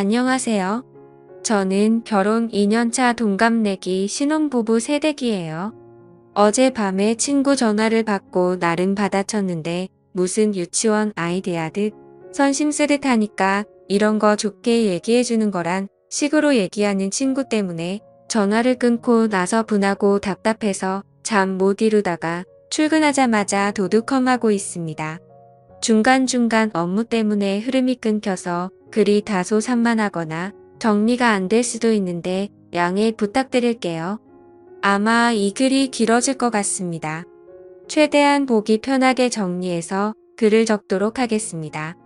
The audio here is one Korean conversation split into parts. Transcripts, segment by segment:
안녕하세요. 저는 결혼 2년차 동갑내기 신혼부부 새댁이에요. 어젯밤에 친구 전화를 받고 나름 받아쳤는데 무슨 유치원 아이 대하듯 선심 쓰듯 하니까 이런 거 좋게 얘기해주는 거란 식으로 얘기하는 친구 때문에 전화를 끊고 나서 분하고 답답해서 잠 못 이루다가 출근하자마자 도둑컴하고 있습니다. 중간중간 업무 때문에 흐름이 끊겨서 글이 다소 산만하거나 정리가 안 될 수도 있는데 양해 부탁드릴게요. 아마 이 글이 길어질 것 같습니다. 최대한 보기 편하게 정리해서 글을 적도록 하겠습니다.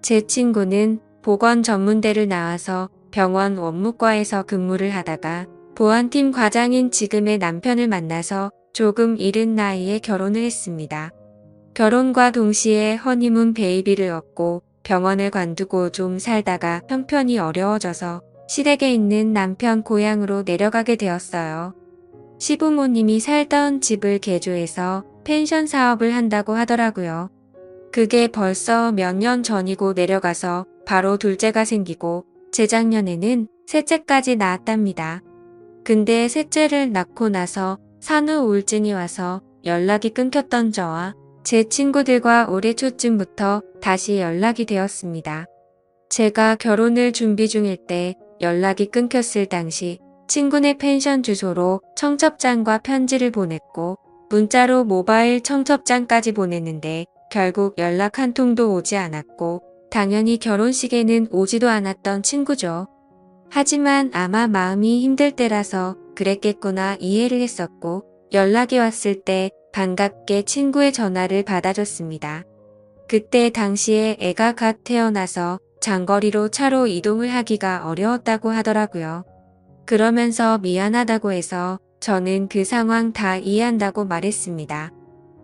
제 친구는 보건 전문대를 나와서 병원 원무과에서 근무를 하다가 보안팀 과장인 지금의 남편을 만나서 조금 이른 나이에 결혼을 했습니다. 결혼과 동시에 허니문 베이비를 얻고 병원을 관두고 좀 살다가 형편이 어려워져서 시댁에 있는 남편 고향으로 내려가게 되었어요. 시부모님이 살던 집을 개조해서 펜션 사업을 한다고 하더라고요. 그게 벌써 몇 년 전이고 내려가서 바로 둘째가 생기고 재작년에는 셋째까지 낳았답니다. 근데 셋째를 낳고 나서 산후 우울증이 와서 연락이 끊겼던 저와 제 친구들과 올해 초쯤부터 다시 연락이 되었습니다. 제가 결혼을 준비 중일 때 연락이 끊겼을 당시 친구네 펜션 주소로 청첩장과 편지를 보냈고 문자로 모바일 청첩장까지 보냈는데 결국 연락 한 통도 오지 않았고 당연히 결혼식에는 오지도 않았던 친구죠. 하지만 아마 마음이 힘들 때라서 그랬겠구나 이해를 했었고 연락이 왔을 때 반갑게 친구의 전화를 받아줬습니다. 그때 당시에 애가 갓 태어나서 장거리로 차로 이동을 하기가 어려웠다고 하더라고요. 그러면서 미안하다고 해서 저는 그 상황 다 이해한다고 말했습니다.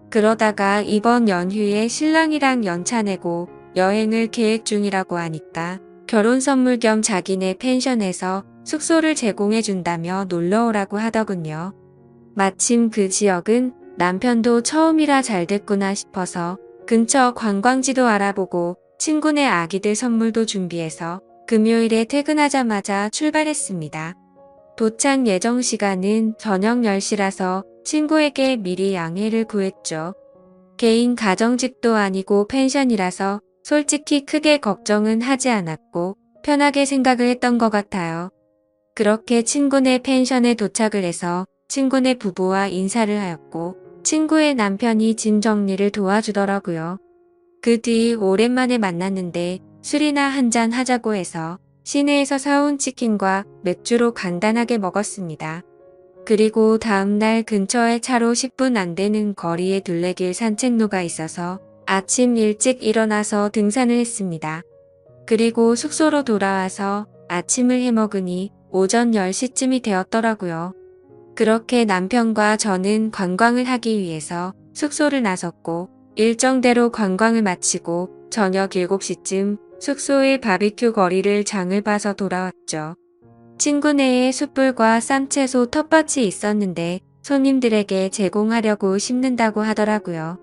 그러다가 이번 연휴에 신랑이랑 연차 내고 여행을 계획 중이라고 하니까 결혼 선물 겸 자기네 펜션에서 숙소를 제공해준다며 놀러오라고 하더군요. 마침 그 지역은 남편도 처음이라 잘 됐구나 싶어서 근처 관광지도 알아보고 친구네 아기들 선물도 준비해서 금요일에 퇴근하자마자 출발했습니다. 도착 예정 시간은 저녁 10시라서 친구에게 미리 양해를 구했죠. 개인 가정집도 아니고 펜션이라서 솔직히 크게 걱정은 하지 않았고 편하게 생각을 했던 것 같아요. 그렇게 친구네 펜션에 도착을 해서 친구네 부부와 인사를 하였고 친구의 남편이 짐 정리를 도와주더라고요. 그 뒤 오랜만에 만났는데 술이나 한잔 하자고 해서 시내에서 사온 치킨과 맥주로 간단하게 먹었습니다. 그리고 다음날 근처에 차로 10분 안 되는 거리에 둘레길 산책로가 있어서 아침 일찍 일어나서 등산을 했습니다. 그리고 숙소로 돌아와서 아침을 해먹으니 오전 10시쯤이 되었더라고요. 그렇게 남편과 저는 관광을 하기 위해서 숙소를 나섰고 일정대로 관광을 마치고 저녁 7시쯤 숙소의 바비큐 거리를 장을 봐서 돌아왔죠. 친구네에 숯불과 쌈채소 텃밭이 있었는데 손님들에게 제공하려고 심는다고 하더라고요.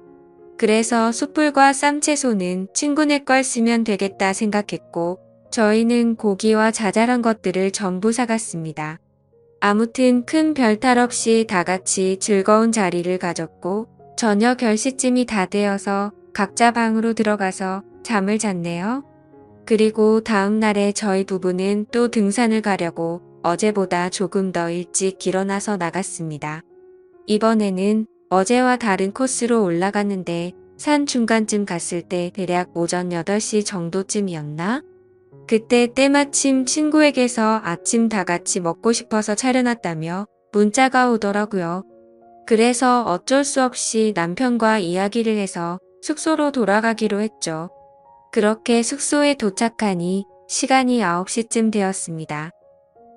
그래서 숯불과 쌈채소는 친구네 걸 쓰면 되겠다 생각했고 저희는 고기와 자잘한 것들을 전부 사갔습니다. 아무튼 큰 별탈 없이 다 같이 즐거운 자리를 가졌고 저녁 10시쯤이 다 되어서 각자 방으로 들어가서 잠을 잤네요. 그리고 다음 날에 저희 부부는 또 등산을 가려고 어제보다 조금 더 일찍 일어나서 나갔습니다. 이번에는 어제와 다른 코스로 올라갔는데 산 중간쯤 갔을 때 대략 오전 8시 정도쯤이었나? 그때 때마침 친구에게서 아침 다 같이 먹고 싶어서 차려놨다며 문자가 오더라고요. 그래서 어쩔 수 없이 남편과 이야기를 해서 숙소로 돌아가기로 했죠. 그렇게 숙소에 도착하니 시간이 9시쯤 되었습니다.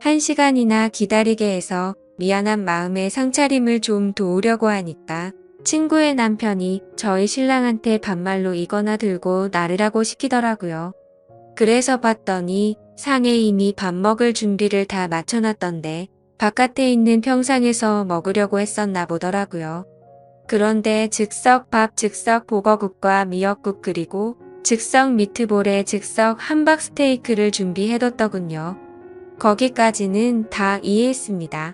1시간이나 기다리게 해서 미안한 마음에 상차림을 좀 도우려고 하니까 친구의 남편이 저희 신랑한테 반말로 이거나 들고 나르라고 시키더라고요. 그래서 봤더니 상에 이미 밥 먹을 준비를 다 마쳐놨던데 바깥에 있는 평상에서 먹으려고 했었나 보더라고요. 그런데 즉석 밥 즉석 보거국과 미역국 그리고 즉석 미트볼에 즉석 함박 스테이크를 준비해뒀더군요. 거기까지는 다 이해했습니다.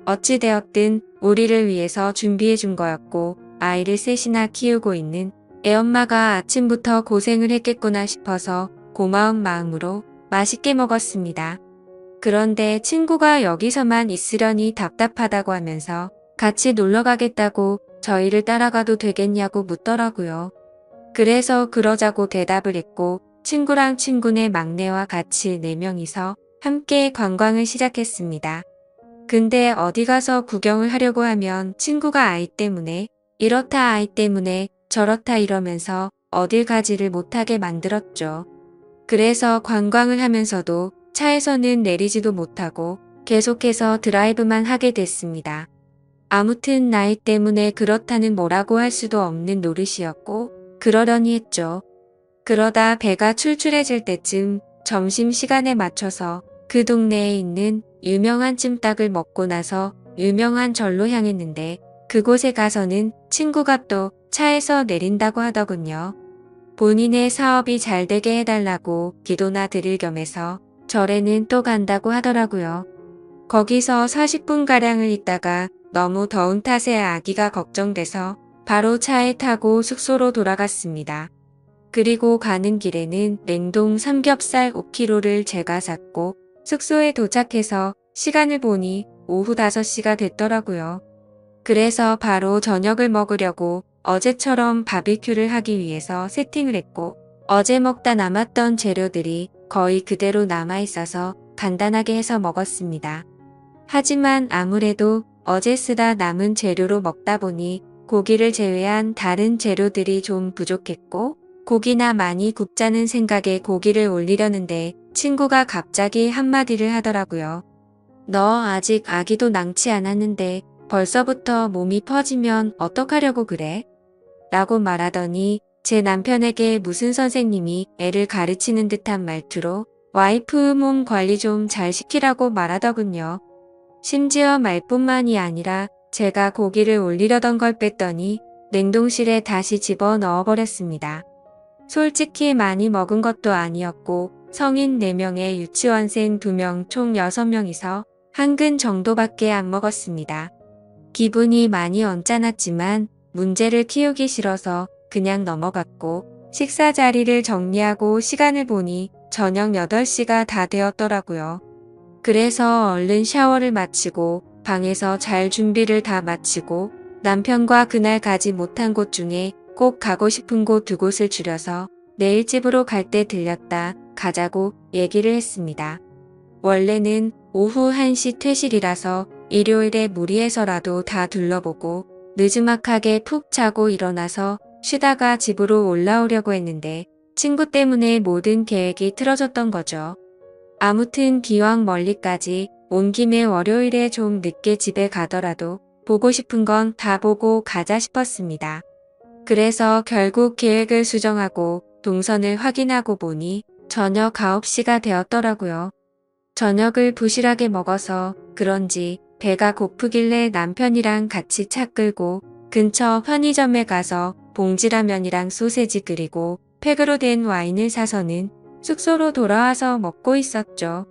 어찌되었든 우리를 위해서 준비해준 거였고 아이를 셋이나 키우고 있는 애엄마가 아침부터 고생을 했겠구나 싶어서 고마운 마음으로 맛있게 먹었습니다. 그런데 친구가 여기서만 있으려니 답답하다고 하면서 같이 놀러 가겠다고 저희를 따라가도 되겠냐고 묻더라고요. 그래서 그러자고 대답을 했고 친구랑 친구네 막내와 같이 4명이서 함께 관광을 시작했습니다. 근데 어디 가서 구경을 하려고 하면 친구가 아이 때문에 이렇다 아이 때문에 저렇다 이러면서 어딜 가지를 못하게 만들었죠. 그래서 관광을 하면서도 차에서는 내리지도 못하고 계속해서 드라이브만 하게 됐습니다. 아무튼 나이 때문에 그렇다는 뭐라고 할 수도 없는 노릇이었고 그러려니 했죠. 그러다 배가 출출해질 때쯤 점심시간에 맞춰서 그 동네에 있는 유명한 찜닭을 먹고 나서 유명한 절로 향했는데 그곳에 가서는 친구가 또 차에서 내린다고 하더군요. 본인의 사업이 잘 되게 해달라고 기도나 드릴 겸해서 절에는 또 간다고 하더라고요. 거기서 40분가량을 있다가 너무 더운 탓에 아기가 걱정돼서 바로 차에 타고 숙소로 돌아갔습니다. 그리고 가는 길에는 냉동 삼겹살 5kg를 제가 샀고 숙소에 도착해서 시간을 보니 오후 5시가 됐더라고요. 그래서 바로 저녁을 먹으려고 어제처럼 바비큐를 하기 위해서 세팅을 했고 어제 먹다 남았던 재료들이 거의 그대로 남아있어서 간단하게 해서 먹었습니다. 하지만 아무래도 어제 쓰다 남은 재료로 먹다 보니 고기를 제외한 다른 재료들이 좀 부족했고 고기나 많이 굽자는 생각에 고기를 올리려는데 친구가 갑자기 한마디를 하더라고요. 너 아직 아기도 낳지 않았는데 벌써부터 몸이 퍼지면 어떡하려고 그래? 라고 말하더니 제 남편에게 무슨 선생님이 애를 가르치는 듯한 말투로 와이프 몸 관리 좀 잘 시키라고 말하더군요. 심지어 말뿐만이 아니라 제가 고기를 올리려던 걸 뺐더니 냉동실에 다시 집어 넣어버렸습니다. 솔직히 많이 먹은 것도 아니었고 성인 4명에 유치원생 2명 총 6명이서 한 근 정도밖에 안 먹었습니다. 기분이 많이 언짢았지만 문제를 키우기 싫어서 그냥 넘어갔고 식사 자리를 정리하고 시간을 보니 저녁 8시가 다 되었더라고요. 그래서 얼른 샤워를 마치고 방에서 잘 준비를 다 마치고 남편과 그날 가지 못한 곳 중에 꼭 가고 싶은 곳 2곳을 줄여서 내일 집으로 갈 때 들렸다 가자고 얘기를 했습니다. 원래는 오후 1시 퇴실이라서 일요일에 무리해서라도 다 둘러보고 느즈막하게 푹 자고 일어나서 쉬다가 집으로 올라오려고 했는데 친구 때문에 모든 계획이 틀어졌던 거죠. 아무튼 기왕 멀리까지 온 김에 월요일에 좀 늦게 집에 가더라도 보고 싶은 건 다 보고 가자 싶었습니다. 그래서 결국 계획을 수정하고 동선을 확인하고 보니 저녁 9시가 되었더라고요. 저녁을 부실하게 먹어서 그런지 배가 고프길래 남편이랑 같이 차 끌고 근처 편의점에 가서 봉지라면이랑 소세지 그리고 팩으로 된 와인을 사서는 숙소로 돌아와서 먹고 있었죠.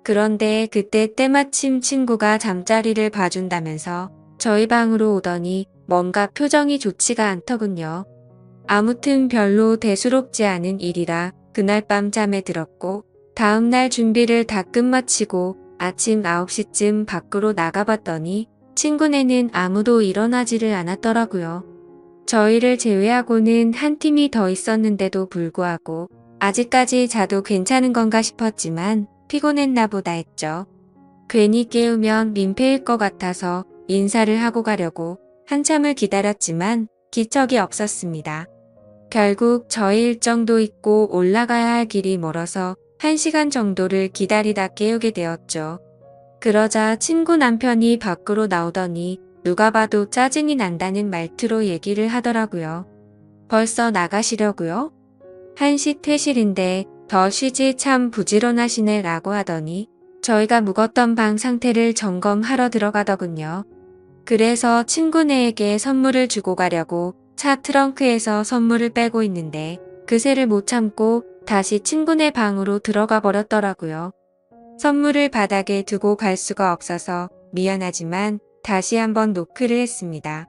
그런데 그때 때마침 친구가 잠자리를 봐준다면서 저희 방으로 오더니 뭔가 표정이 좋지가 않더군요. 아무튼 별로 대수롭지 않은 일이라 그날 밤 잠에 들었고 다음날 준비를 다 끝마치고 아침 9시쯤 밖으로 나가봤더니 친구네는 아무도 일어나지를 않았더라고요. 저희를 제외하고는 한 팀이 더 있었는데도 불구하고 아직까지 자도 괜찮은 건가 싶었지만 피곤했나 보다 했죠. 괜히 깨우면 민폐일 것 같아서 인사를 하고 가려고 한참을 기다렸지만 기척이 없었습니다. 결국 저희 일정도 있고 올라가야 할 길이 멀어서 1시간 정도를 기다리다 깨우게 되었죠. 그러자 친구 남편이 밖으로 나오더니 누가 봐도 짜증이 난다는 말투로 얘기를 하더라고요. 벌써 나가시려고요? 1시 퇴실인데 더 쉬지 참 부지런하시네 라고 하더니 저희가 묵었던 방 상태를 점검하러 들어가더군요. 그래서 친구네에게 선물을 주고 가려고 차 트렁크에서 선물을 빼고 있는데 그새를 못 참고 다시 친구네 방으로 들어가 버렸더라고요. 선물을 바닥에 두고 갈 수가 없어서 미안하지만 다시 한번 노크를 했습니다.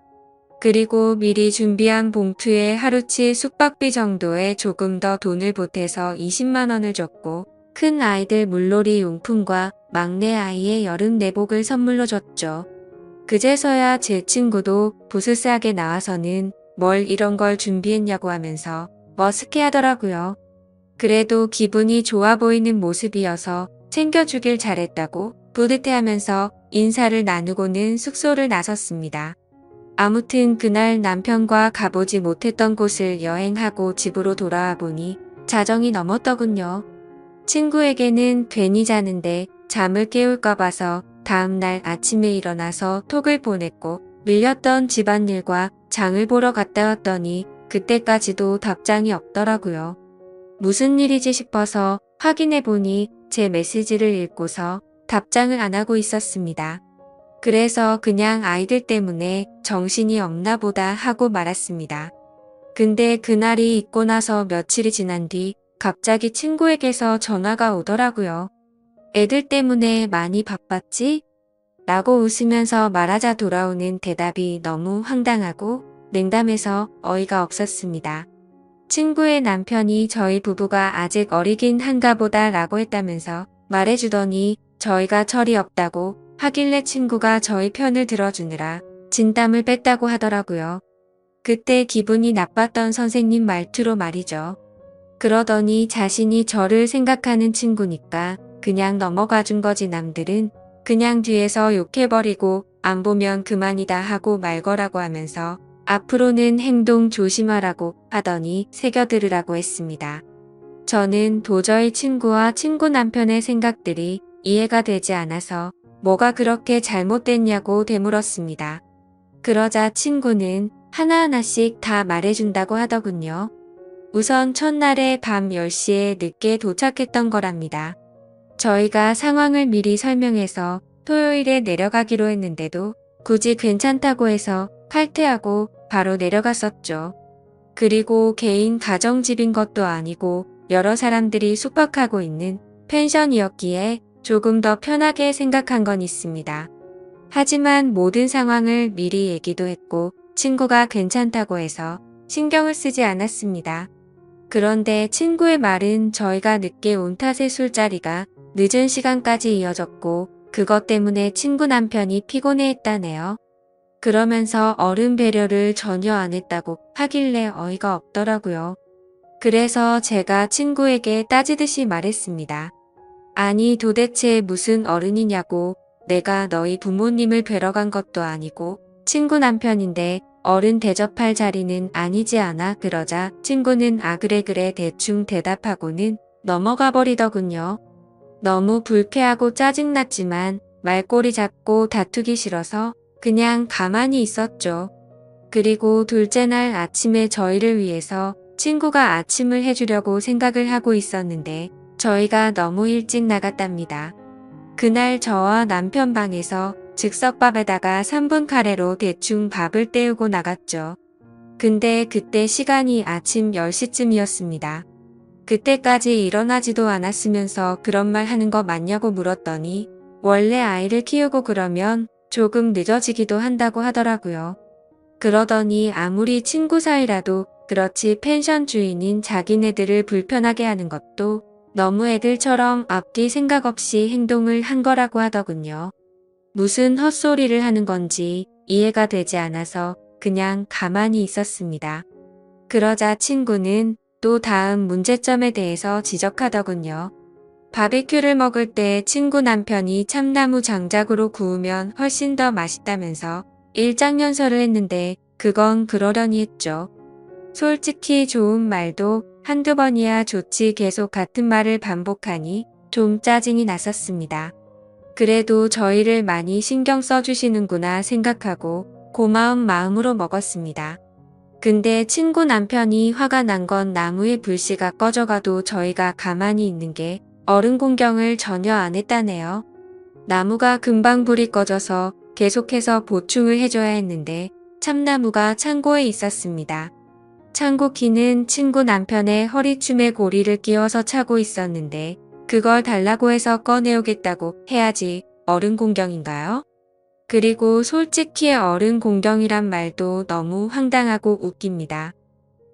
그리고 미리 준비한 봉투에 하루치 숙박비 정도에 조금 더 돈을 보태서 20만 원을 줬고 큰 아이들 물놀이 용품과 막내 아이의 여름 내복을 선물로 줬죠. 그제서야 제 친구도 부스스하게 나와서는 뭘 이런 걸 준비했냐고 하면서 머쓱해하더라고요. 그래도 기분이 좋아 보이는 모습이어서 챙겨주길 잘했다고 뿌듯해하면서 인사를 나누고는 숙소를 나섰습니다. 아무튼 그날 남편과 가보지 못했던 곳을 여행하고 집으로 돌아와 보니 자정이 넘었더군요. 친구에게는 괜히 자는데 잠을 깨울까 봐서 다음날 아침에 일어나서 톡을 보냈고 밀렸던 집안일과 장을 보러 갔다 왔더니 그때까지도 답장이 없더라고요. 무슨 일이지 싶어서 확인해 보니 제 메시지를 읽고서 답장을 안 하고 있었습니다. 그래서 그냥 아이들 때문에 정신이 없나 보다 하고 말았습니다. 근데 그날이 있고 나서 며칠이 지난 뒤 갑자기 친구에게서 전화가 오더라고요. 애들 때문에 많이 바빴지? 라고 웃으면서 말하자 돌아오는 대답이 너무 황당하고 냉담해서 어이가 없었습니다. 친구의 남편이 저희 부부가 아직 어리긴 한가 보다 라고 했다면서 말해주더니 저희가 철이 없다고 하길래 친구가 저희 편을 들어주느라 진땀을 뺐다고 하더라고요. 그때 기분이 나빴던 선생님 말투로 말이죠. 그러더니 자신이 저를 생각하는 친구니까 그냥 넘어가 준 거지 남들은 그냥 뒤에서 욕해버리고 안 보면 그만이다 하고 말거라고 하면서 앞으로는 행동 조심하라고 하더니 새겨들으라고 했습니다. 저는 도저히 친구와 친구 남편의 생각들이 이해가 되지 않아서 뭐가 그렇게 잘못됐냐고 되물었습니다. 그러자 친구는 하나하나씩 다 말해준다고 하더군요. 우선 첫날에 밤 10시에 늦게 도착했던 거랍니다. 저희가 상황을 미리 설명해서 토요일에 내려가기로 했는데도 굳이 괜찮다고 해서 칼퇴하고 바로 내려갔었죠. 그리고 개인 가정집인 것도 아니고 여러 사람들이 숙박하고 있는 펜션이었기에 조금 더 편하게 생각한 건 있습니다. 하지만 모든 상황을 미리 얘기도 했고 친구가 괜찮다고 해서 신경을 쓰지 않았습니다. 그런데 친구의 말은 저희가 늦게 온 탓에 술자리가 늦은 시간까지 이어졌고 그것 때문에 친구 남편이 피곤해했다네요. 그러면서 어른 배려를 전혀 안 했다고 하길래 어이가 없더라고요. 그래서 제가 친구에게 따지듯이 말했습니다. 아니 도대체 무슨 어른이냐고 내가 너희 부모님을 뵈러 간 것도 아니고 친구 남편인데 어른 대접할 자리는 아니지 않아 그러자 친구는 아 그래 대충 대답하고는 넘어가 버리더군요. 너무 불쾌하고 짜증났지만 말꼬리 잡고 다투기 싫어서 그냥 가만히 있었죠. 그리고 둘째 날 아침에 저희를 위해서 친구가 아침을 해주려고 생각을 하고 있었는데 저희가 너무 일찍 나갔답니다. 그날 저와 남편 방에서 즉석밥에다가 3분 카레로 대충 밥을 때우고 나갔죠. 근데 그때 시간이 아침 10시쯤이었습니다. 그때까지 일어나지도 않았으면서 그런 말 하는 거 맞냐고 물었더니 원래 아이를 키우고 그러면 조금 늦어지기도 한다고 하더라고요. 그러더니 아무리 친구 사이라도 그렇지 펜션 주인인 자기네들을 불편하게 하는 것도 너무 애들처럼 앞뒤 생각 없이 행동을 한 거라고 하더군요. 무슨 헛소리를 하는 건지 이해가 되지 않아서 그냥 가만히 있었습니다. 그러자 친구는 또 다음 문제점에 대해서 지적하더군요. 바비큐를 먹을 때 친구 남편이 참나무 장작으로 구우면 훨씬 더 맛있다면서 일장연설을 했는데 그건 그러려니 했죠. 솔직히 좋은 말도 한두 번이야 좋지 계속 같은 말을 반복하니 좀 짜증이 났었습니다. 그래도 저희를 많이 신경 써주시는구나 생각하고 고마운 마음으로 먹었습니다. 근데 친구 남편이 화가 난 건 나무의 불씨가 꺼져가도 저희가 가만히 있는 게 어른 공경을 전혀 안 했다네요. 나무가 금방 불이 꺼져서 계속해서 보충을 해줘야 했는데 참나무가 창고에 있었습니다. 창고 키는 친구 남편의 허리춤에 고리를 끼워서 차고 있었는데 그걸 달라고 해서 꺼내오겠다고 해야지 어른 공경인가요? 그리고 솔직히 어른 공경이란 말도 너무 황당하고 웃깁니다.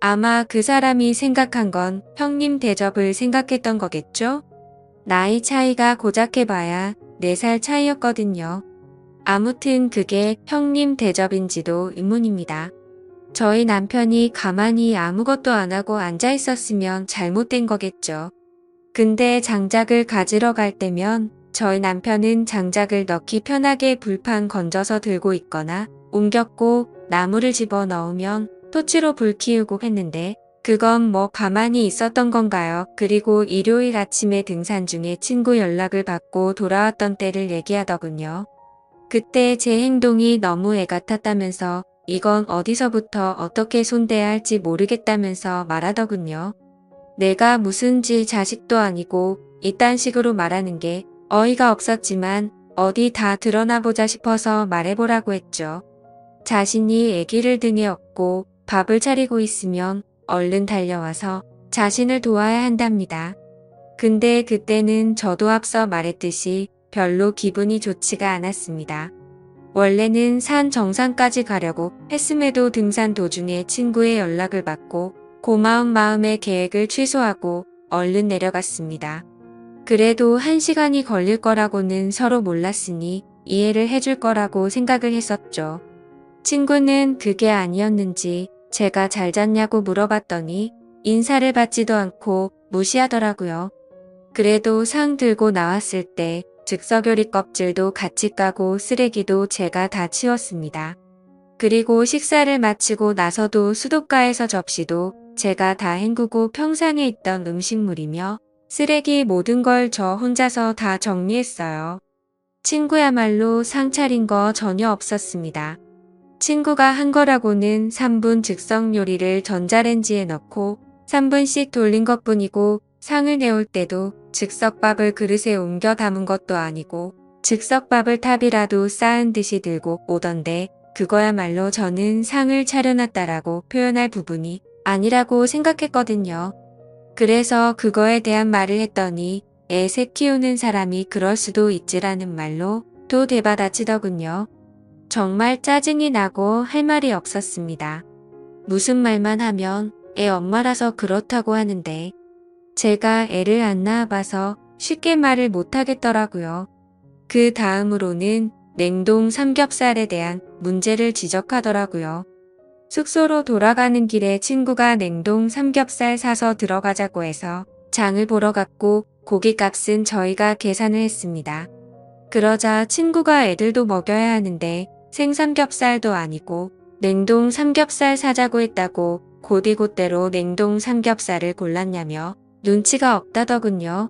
아마 그 사람이 생각한 건 형님 대접을 생각했던 거겠죠? 나이 차이가 고작 해봐야 4살 차이였거든요. 아무튼 그게 형님 대접인지도 의문입니다. 저희 남편이 가만히 아무것도 안 하고 앉아 있었으면 잘못된 거겠죠. 근데 장작을 가지러 갈 때면 저희 남편은 장작을 넣기 편하게 불판 건져서 들고 있거나 옮겼고 나무를 집어 넣으면 토치로 불 키우고 했는데 그건 뭐 가만히 있었던 건가요? 그리고 일요일 아침에 등산 중에 친구 연락을 받고 돌아왔던 때를 얘기하더군요. 그때 제 행동이 너무 애 같았다면서 이건 어디서부터 어떻게 손대야 할지 모르겠다면서 말하더군요. 내가 무슨 지 자식도 아니고 이딴 식으로 말하는 게 어이가 없었지만 어디 다 드러나 보자 싶어서 말해보라고 했죠. 자신이 아기를 등에 업고 밥을 차리고 있으면 얼른 달려와서 자신을 도와야 한답니다. 근데 그때는 저도 앞서 말했듯이 별로 기분이 좋지가 않았습니다. 원래는 산 정상까지 가려고 했음에도 등산 도중에 친구의 연락을 받고 고마운 마음에 계획을 취소하고 얼른 내려갔습니다. 그래도 1시간이 걸릴 거라고는 서로 몰랐으니 이해를 해줄 거라고 생각을 했었죠. 친구는 그게 아니었는지 제가 잘 잤냐고 물어봤더니 인사를 받지도 않고 무시하더라고요. 그래도 상 들고 나왔을 때 즉석요리 껍질도 같이 까고 쓰레기도 제가 다 치웠습니다. 그리고 식사를 마치고 나서도 수도가에서 접시도 제가 다 헹구고 평상에 있던 음식물이며 쓰레기 모든 걸 저 혼자서 다 정리했어요. 친구야말로 상 차린 거 전혀 없었습니다. 친구가 한 거라고는 3분 즉석 요리를 전자레인지에 넣고 3분씩 돌린 것뿐이고 상을 내올 때도 즉석밥을 그릇에 옮겨 담은 것도 아니고 즉석밥을 탑이라도 쌓은 듯이 들고 오던데 그거야말로 저는 상을 차려놨다라고 표현할 부분이 아니라고 생각했거든요. 그래서 그거에 대한 말을 했더니 애 키우는 사람이 그럴 수도 있지라는 말로 또 대받아치더군요. 정말 짜증이 나고 할 말이 없었습니다. 무슨 말만 하면 애 엄마라서 그렇다고 하는데 제가 애를 안 낳아봐서 쉽게 말을 못하겠더라고요. 그 다음으로는 냉동 삼겹살에 대한 문제를 지적하더라고요. 숙소로 돌아가는 길에 친구가 냉동 삼겹살 사서 들어가자고 해서 장을 보러 갔고 고깃값은 저희가 계산을 했습니다. 그러자 친구가 애들도 먹여야 하는데 생삼겹살도 아니고 냉동 삼겹살 사자고 했다고 곧이곧대로 냉동 삼겹살을 골랐냐며 눈치가 없다더군요.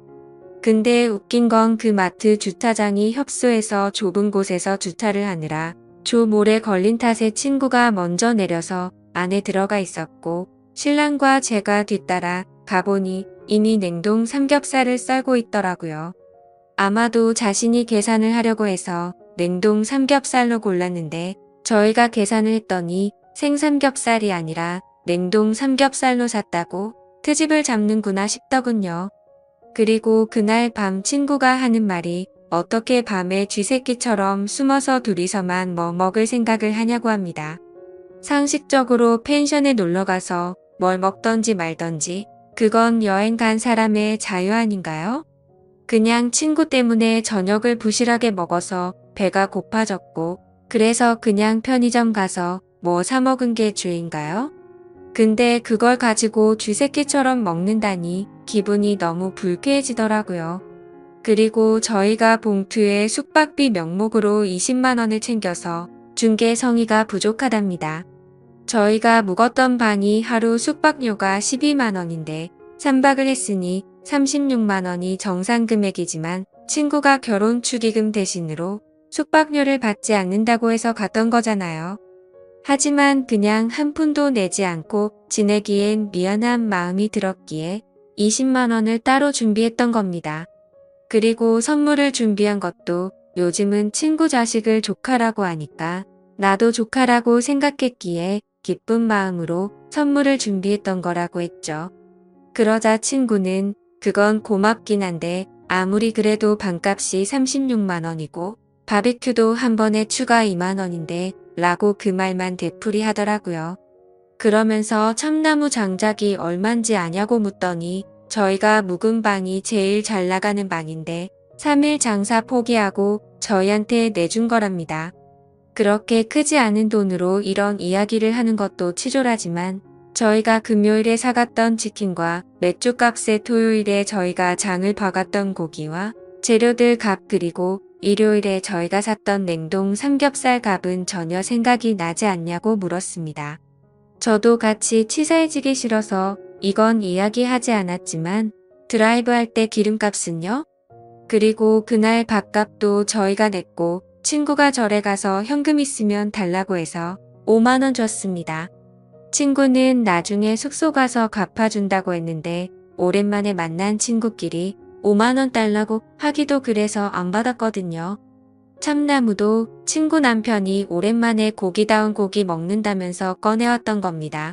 근데 웃긴 건 그 마트 주차장이 협소해서 좁은 곳에서 주차를 하느라 조몰에 걸린 탓에 친구가 먼저 내려서 안에 들어가 있었고 신랑과 제가 뒤따라 가보니 이미 냉동 삼겹살을 썰고 있더라고요. 아마도 자신이 계산을 하려고 해서 냉동 삼겹살로 골랐는데 저희가 계산을 했더니 생삼겹살이 아니라 냉동 삼겹살로 샀다고 트집을 잡는구나 싶더군요. 그리고 그날 밤 친구가 하는 말이 어떻게 밤에 쥐새끼처럼 숨어서 둘이서만 뭐 먹을 생각을 하냐고 합니다. 상식적으로 펜션에 놀러가서 뭘 먹던지 말던지 그건 여행 간 사람의 자유 아닌가요? 그냥 친구 때문에 저녁을 부실하게 먹어서 배가 고파졌고 그래서 그냥 편의점 가서 뭐 사 먹은 게 죄인가요? 근데 그걸 가지고 쥐새끼처럼 먹는다니 기분이 너무 불쾌해지더라고요. 그리고 저희가 봉투에 숙박비 명목으로 20만 원을 챙겨서 준 게 성의가 부족하답니다. 저희가 묵었던 방이 하루 숙박료가 12만 원인데 3박을 했으니 36만 원이 정상 금액이지만 친구가 결혼 축의금 대신으로 숙박료를 받지 않는다고 해서 갔던 거잖아요. 하지만 그냥 한 푼도 내지 않고 지내기엔 미안한 마음이 들었기에 20만 원을 따로 준비했던 겁니다. 그리고 선물을 준비한 것도 요즘은 친구 자식을 조카라고 하니까 나도 조카라고 생각했기에 기쁜 마음으로 선물을 준비했던 거라고 했죠. 그러자 친구는 그건 고맙긴 한데 아무리 그래도 방값이 36만 원이고 바비큐도 한 번에 추가 2만 원인데 라고 그 말만 되풀이 하더라고요. 그러면서 참나무 장작이 얼만지 아냐고 묻더니 저희가 묵은 방이 제일 잘 나가는 방인데 3일 장사 포기하고 저희한테 내준 거랍니다. 그렇게 크지 않은 돈으로 이런 이야기를 하는 것도 치졸하지만 저희가 금요일에 사갔던 치킨과 맥주값에 토요일에 저희가 장을 봐갔던 고기와 재료들 값 그리고 일요일에 저희가 샀던 냉동 삼겹살 값은 전혀 생각이 나지 않냐고 물었습니다. 저도 같이 치사해지기 싫어서 이건 이야기하지 않았지만 드라이브 할 때 기름값은요? 그리고 그날 밥값도 저희가 냈고 친구가 절에 가서 현금 있으면 달라고 해서 5만 원 줬습니다. 친구는 나중에 숙소 가서 갚아준다고 했는데 오랜만에 만난 친구끼리 5만 원 달라고 하기도 그래서 안 받았거든요. 참나무도 친구 남편이 오랜만에 고기다운 고기 먹는다면서 꺼내왔던 겁니다.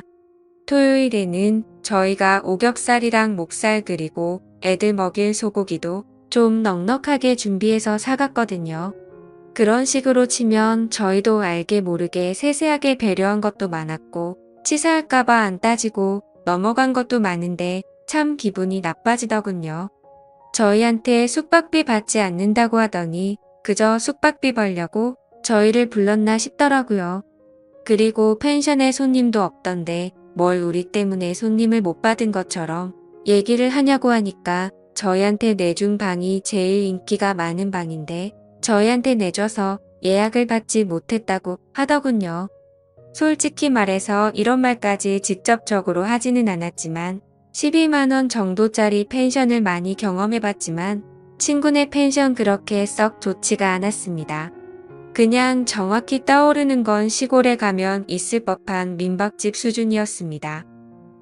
토요일에는 저희가 오겹살이랑 목살 그리고 애들 먹일 소고기도 좀 넉넉하게 준비해서 사갔거든요. 그런 식으로 치면 저희도 알게 모르게 세세하게 배려한 것도 많았고 치사할까봐 안 따지고 넘어간 것도 많은데 참 기분이 나빠지더군요. 저희한테 숙박비 받지 않는다고 하더니 그저 숙박비 벌려고 저희를 불렀나 싶더라고요. 그리고 펜션에 손님도 없던데 뭘 우리 때문에 손님을 못 받은 것처럼 얘기를 하냐고 하니까 저희한테 내준 방이 제일 인기가 많은 방인데 저희한테 내줘서 예약을 받지 못했다고 하더군요. 솔직히 말해서 이런 말까지 직접적으로 하지는 않았지만 12만 원 정도짜리 펜션을 많이 경험해봤지만 친구네 펜션 그렇게 썩 좋지가 않았습니다. 그냥 정확히 떠오르는 건 시골에 가면 있을 법한 민박집 수준이었습니다.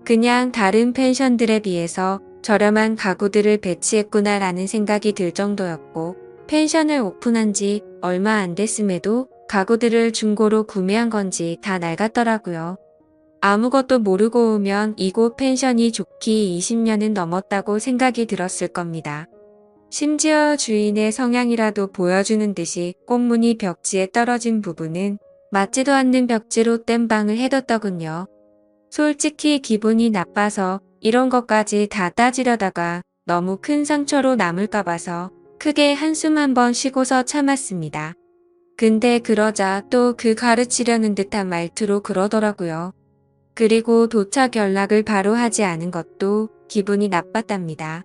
그냥 다른 펜션들에 비해서 저렴한 가구들을 배치했구나라는 생각이 들 정도였고 펜션을 오픈한 지 얼마 안 됐음에도 가구들을 중고로 구매한 건지 다 낡았더라고요. 아무것도 모르고 오면 이곳 펜션이 좋기 20년은 넘었다고 생각이 들었을 겁니다. 심지어 주인의 성향이라도 보여주는 듯이 꽃무늬 벽지에 떨어진 부분은 맞지도 않는 벽지로 뗀 방을 해뒀더군요. 솔직히 기분이 나빠서 이런 것까지 다 따지려다가 너무 큰 상처로 남을까 봐서 크게 한숨 한번 쉬고서 참았습니다. 근데 그러자 또 그 가르치려는 듯한 말투로 그러더라고요. 그리고 도착 연락을 바로 하지 않은 것도 기분이 나빴답니다.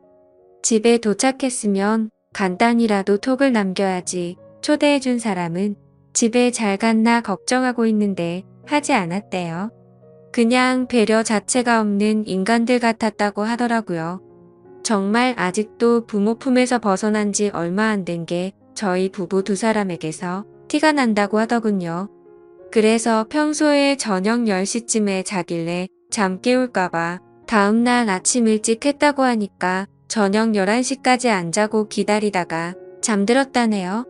집에 도착했으면 간단히라도 톡을 남겨야지 초대해준 사람은 집에 잘 갔나 걱정하고 있는데 하지 않았대요. 그냥 배려 자체가 없는 인간들 같았다고 하더라고요. 정말 아직도 부모 품에서 벗어난 지 얼마 안 된 게 저희 부부 두 사람에게서 티가 난다고 하더군요. 그래서 평소에 저녁 10시쯤에 자길래 잠 깨울까봐 다음날 아침 일찍 했다고 하니까 저녁 11시까지 안 자고 기다리다가 잠들었다네요.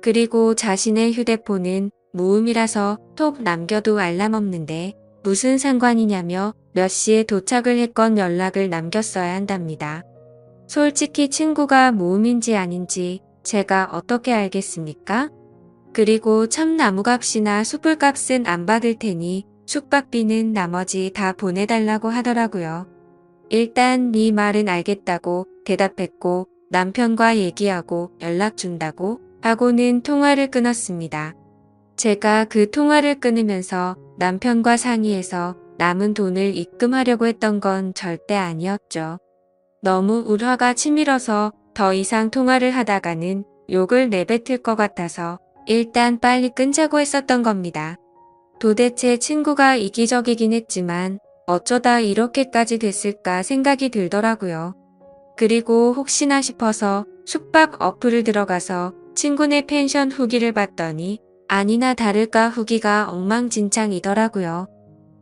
그리고 자신의 휴대폰은 무음이라서 톡 남겨도 알람 없는데 무슨 상관이냐며 몇 시에 도착을 했건 연락을 남겼어야 한답니다. 솔직히 친구가 무음인지 아닌지 제가 어떻게 알겠습니까? 그리고 참나무값이나 숯불값은 안 받을 테니 숙박비는 나머지 다 보내달라고 하더라고요. 일단 네 말은 알겠다고 대답했고 남편과 얘기하고 연락 준다고 하고는 통화를 끊었습니다. 제가 그 통화를 끊으면서 남편과 상의해서 남은 돈을 입금하려고 했던 건 절대 아니었죠. 너무 울화가 치밀어서 더 이상 통화를 하다가는 욕을 내뱉을 것 같아서 일단 빨리 끊자고 했었던 겁니다. 도대체 친구가 이기적이긴 했지만 어쩌다 이렇게까지 됐을까 생각이 들더라고요. 그리고 혹시나 싶어서 숙박 어플을 들어가서 친구네 펜션 후기를 봤더니 아니나 다를까 후기가 엉망진창이더라고요.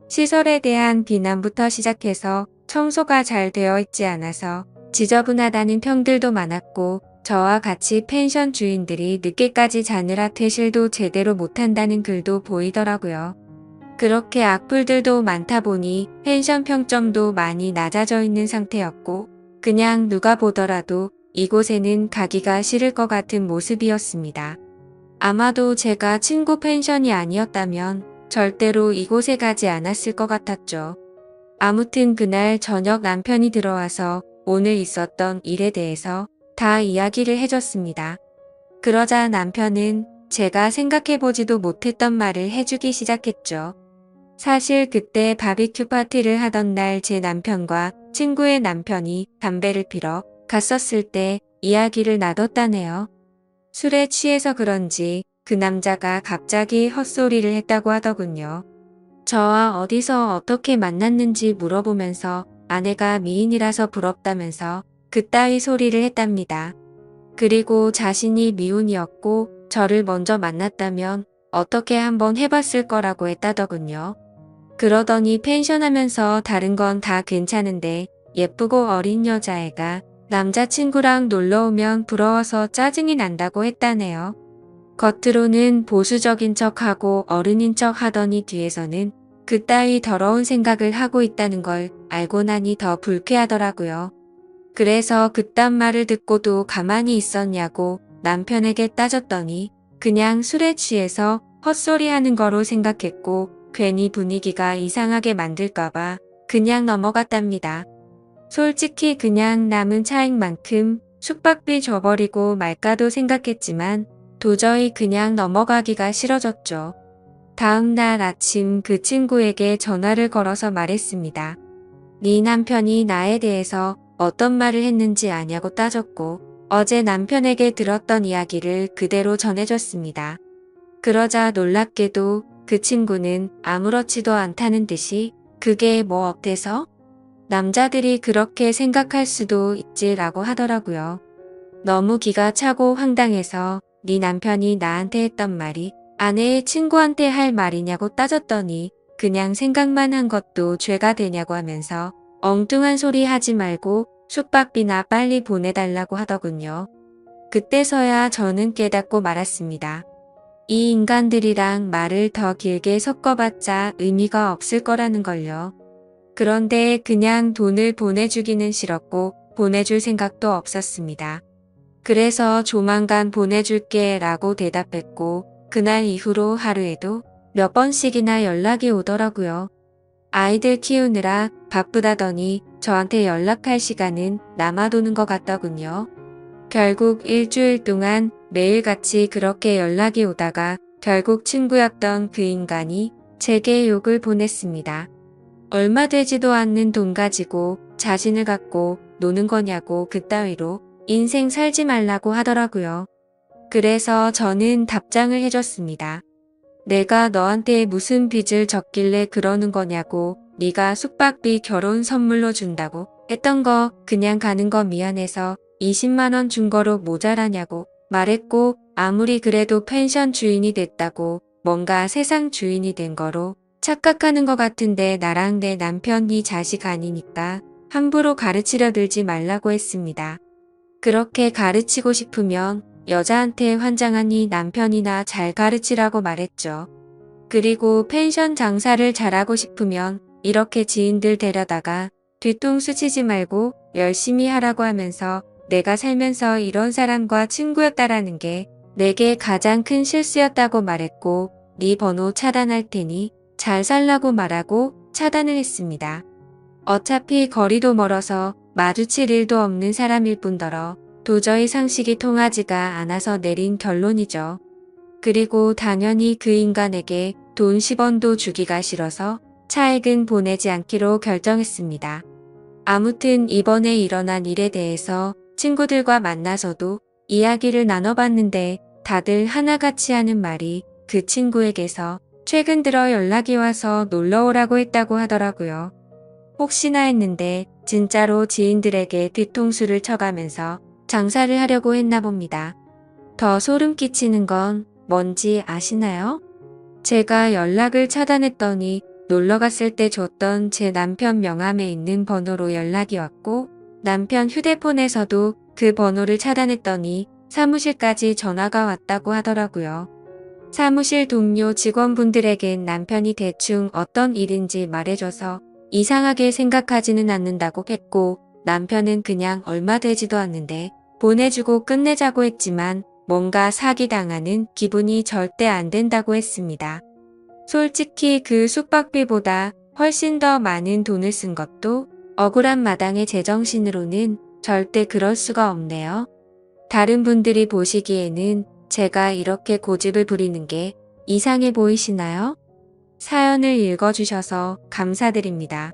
시설에 대한 비난부터 시작해서 청소가 잘 되어 있지 않아서 지저분하다는 평들도 많았고 저와 같이 펜션 주인들이 늦게까지 자느라 퇴실도 제대로 못한다는 글도 보이더라고요. 그렇게 악플들도 많다 보니 펜션 평점도 많이 낮아져 있는 상태였고 그냥 누가 보더라도 이곳에는 가기가 싫을 것 같은 모습이었습니다. 아마도 제가 친구 펜션이 아니었다면 절대로 이곳에 가지 않았을 것 같았죠. 아무튼 그날 저녁 남편이 들어와서 오늘 있었던 일에 대해서 다 이야기를 해줬습니다. 그러자 남편은 제가 생각해보지도 못했던 말을 해주기 시작했죠. 사실 그때 바비큐 파티를 하던 날 제 남편과 친구의 남편이 담배를 피러 갔었을 때 이야기를 나눴다네요. 술에 취해서 그런지 그 남자가 갑자기 헛소리를 했다고 하더군요. 저와 어디서 어떻게 만났는지 물어보면서 아내가 미인이라서 부럽다면서 그따위 소리를 했답니다. 그리고 자신이 미혼이었고 저를 먼저 만났다면 어떻게 한번 해봤을 거라고 했다더군요. 그러더니 펜션 하면서 다른 건 다 괜찮은데 예쁘고 어린 여자애가 남자친구랑 놀러오면 부러워서 짜증이 난다고 했다네요. 겉으로는 보수적인 척하고 어른인 척 하더니 뒤에서는 그따위 더러운 생각을 하고 있다는 걸 알고 나니 더 불쾌하더라고요. 그래서 그딴 말을 듣고도 가만히 있었냐고 남편에게 따졌더니 그냥 술에 취해서 헛소리 하는 거로 생각했고 괜히 분위기가 이상하게 만들까봐 그냥 넘어갔답니다. 솔직히 그냥 남은 차익만큼 숙박비 줘버리고 말까도 생각했지만 도저히 그냥 넘어가기가 싫어졌죠. 다음 날 아침 그 친구에게 전화를 걸어서 말했습니다. 네 남편이 나에 대해서 어떤 말을 했는지 아냐고 따졌고 어제 남편에게 들었던 이야기를 그대로 전해줬습니다. 그러자 놀랍게도 그 친구는 아무렇지도 않다는 듯이 그게 뭐 어때서? 남자들이 그렇게 생각할 수도 있지라고 하더라고요. 너무 기가 차고 황당해서 네 남편이 나한테 했던 말이 아내의 친구한테 할 말이냐고 따졌더니 그냥 생각만 한 것도 죄가 되냐고 하면서 엉뚱한 소리 하지 말고 숙박비나 빨리 보내달라고 하더군요. 그때서야 저는 깨닫고 말았습니다. 이 인간들이랑 말을 더 길게 섞어봤자 의미가 없을 거라는 걸요. 그런데 그냥 돈을 보내주기는 싫었고 보내줄 생각도 없었습니다. 그래서 조만간 보내줄게 라고 대답했고 그날 이후로 하루에도 몇 번씩이나 연락이 오더라고요. 아이들 키우느라 바쁘다더니 저한테 연락할 시간은 남아도는 것 같더군요. 결국 일주일 동안 매일같이 그렇게 연락이 오다가 결국 친구였던 그 인간이 제게 욕을 보냈습니다. 얼마 되지도 않는 돈 가지고 자신을 갖고 노는 거냐고 그따위로 인생 살지 말라고 하더라고요. 그래서 저는 답장을 해줬습니다. 내가 너한테 무슨 빚을 졌길래 그러는 거냐고 네가 숙박비 결혼 선물로 준다고 했던 거 그냥 가는 거 미안해서 20만 원 준 거로 모자라냐고 말했고 아무리 그래도 펜션 주인이 됐다고 뭔가 세상 주인이 된 거로 착각하는 것 같은데 나랑 내 남편이 자식 아니니까 함부로 가르치려 들지 말라고 했습니다. 그렇게 가르치고 싶으면 여자한테 환장하니 남편이나 잘 가르치라고 말했죠. 그리고 펜션 장사를 잘하고 싶으면 이렇게 지인들 데려다가 뒤통수 치지 말고 열심히 하라고 하면서 내가 살면서 이런 사람과 친구였다라는 게 내게 가장 큰 실수였다고 말했고 네 번호 차단할 테니 잘 살라고 말하고 차단을 했습니다. 어차피 거리도 멀어서 마주칠 일도 없는 사람일 뿐더러 도저히 상식이 통하지가 않아서 내린 결론이죠. 그리고 당연히 그 인간에게 돈 10원도 주기가 싫어서 차액은 보내지 않기로 결정했습니다. 아무튼 이번에 일어난 일에 대해서 친구들과 만나서도 이야기를 나눠봤는데 다들 하나같이 하는 말이 그 친구에게서 최근 들어 연락이 와서 놀러오라고 했다고 하더라고요. 혹시나 했는데 진짜로 지인들에게 뒤통수를 쳐가면서 장사를 하려고 했나 봅니다. 더 소름 끼치는 건 뭔지 아시나요? 제가 연락을 차단했더니 놀러 갔을 때 줬던 제 남편 명함에 있는 번호로 연락이 왔고 남편 휴대폰에서도 그 번호를 차단했더니 사무실까지 전화가 왔다고 하더라고요. 사무실 동료 직원분들에겐 남편이 대충 어떤 일인지 말해줘서 이상하게 생각하지는 않는다고 했고, 남편은 그냥 얼마 되지도 않는데 보내주고 끝내자고 했지만 뭔가 사기당하는 기분이 절대 안 된다고 했습니다. 솔직히 그 숙박비보다 훨씬 더 많은 돈을 쓴 것도 억울한 마당의 제정신으로는 절대 그럴 수가 없네요. 다른 분들이 보시기에는 제가 이렇게 고집을 부리는 게 이상해 보이시나요? 사연을 읽어주셔서 감사드립니다.